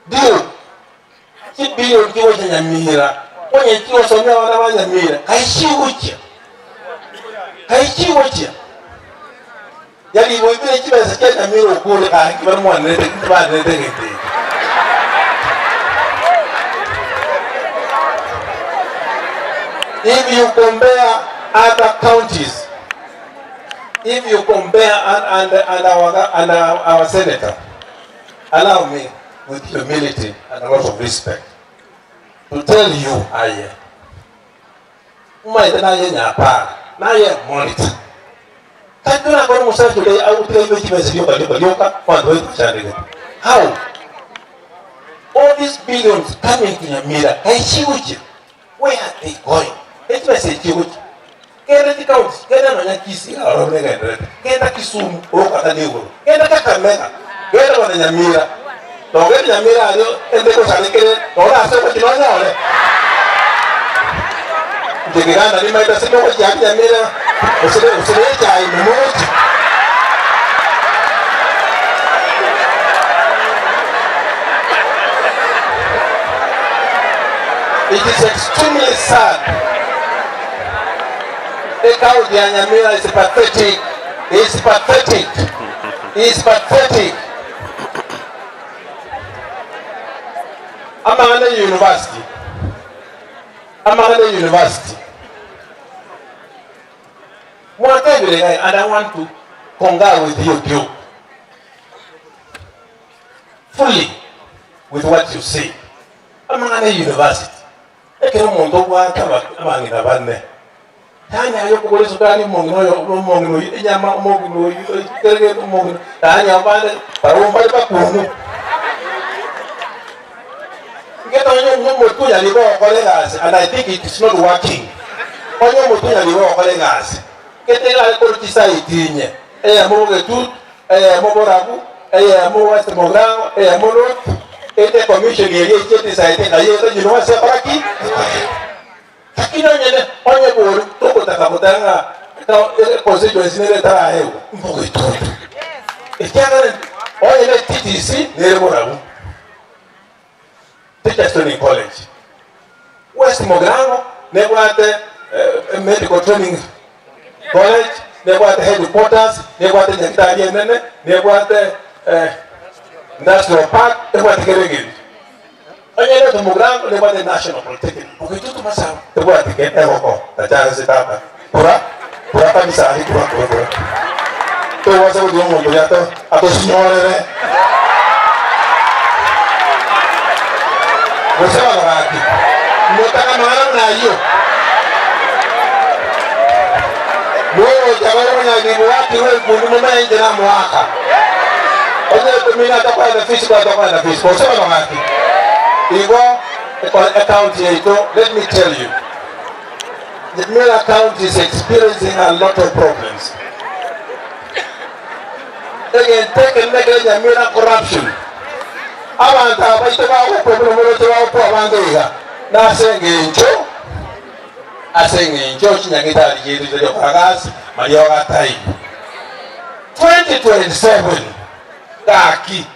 Dio. Ki billion ki wote Nyamira. Onye ki wasomya wana wa Nyamira. Kaichi wote. Yali wibile kiba sakia Nyamira okule ka kiba mwana nete kiba nete ngete. If you compare other counties, if you compare and our senator, allow me with humility and a lot of respect to tell you, aye, umaita na ye nyapa, na ye monitor. Kaduna kwa musa today, I will tell you kimezi yoka, how? All these billions coming to Nyamira, where are they going? Let's message you. Kenda counts, kenda Nanyakisi, kenda Kisumu, Okataniwo, kenda Kakamega, kenda wana Nyamira. Don't Nyamira, and they go Sanikere, don't ask what you know. The Gigana, they might have said, what Nyamira, echae in the mood. It is extremely sad. The cow of Nyamira is pathetic. It's pathetic. It's pathetic. Amana University. Whatever, and I want to concur with you fully with what you say. Amana University. Eke mondo wa kama amangina banne. Tanya yo ko leso dani mongino inyama mongino terege mongino tanya bande paro mbali pa kunu. Ngeta onyo motu ya libo colleagues, and I think it is not working. Onyo motu ya libo colleagues. Kete la politisa itinye. Moge tut, moborabu, West Mogrango, Monot. Ete commission yeye cheti saite na yeye university baraki takino nyene onye bolu toko takabutanga ta constituency nere tara hewo mbogo itoto ekyagala onye ne TTC nere borabu Teachers College West Mogrango ne bwate medical training college ne bwate headquarters ne bwate nyakitali nene ne bwate National Park, they were together. Onye na Mugango, they were the National Polytechnic. Okay, to myself, they were together. The chance is that. Pura kamisa, pura. To was a good woman, I was smaller. What's all about it? Motamana, you. No, Javana, you walk away from the man in Amwaka. Mina takuwa na fish kwa takuwa na fish. Kwa sababu ngapi? Igo account yeto. Let me tell you, the Nyamira account is experiencing a lot of problems. Again, take a negative Nyamira corruption. Avanta abaitaba upo molotowa upo avangega. Na asenge ncho chinyangita aliyetu jo kagasi malioga tai. 2027 Taki.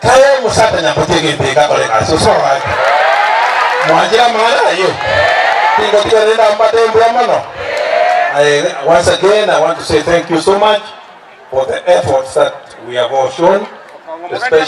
Kaya musata Nyambati ngende kole kaso sorry. Mwajira mala yo. Tingo nenda mbatembo mano. Once again I want to say thank you so much for the efforts that we have all shown, especially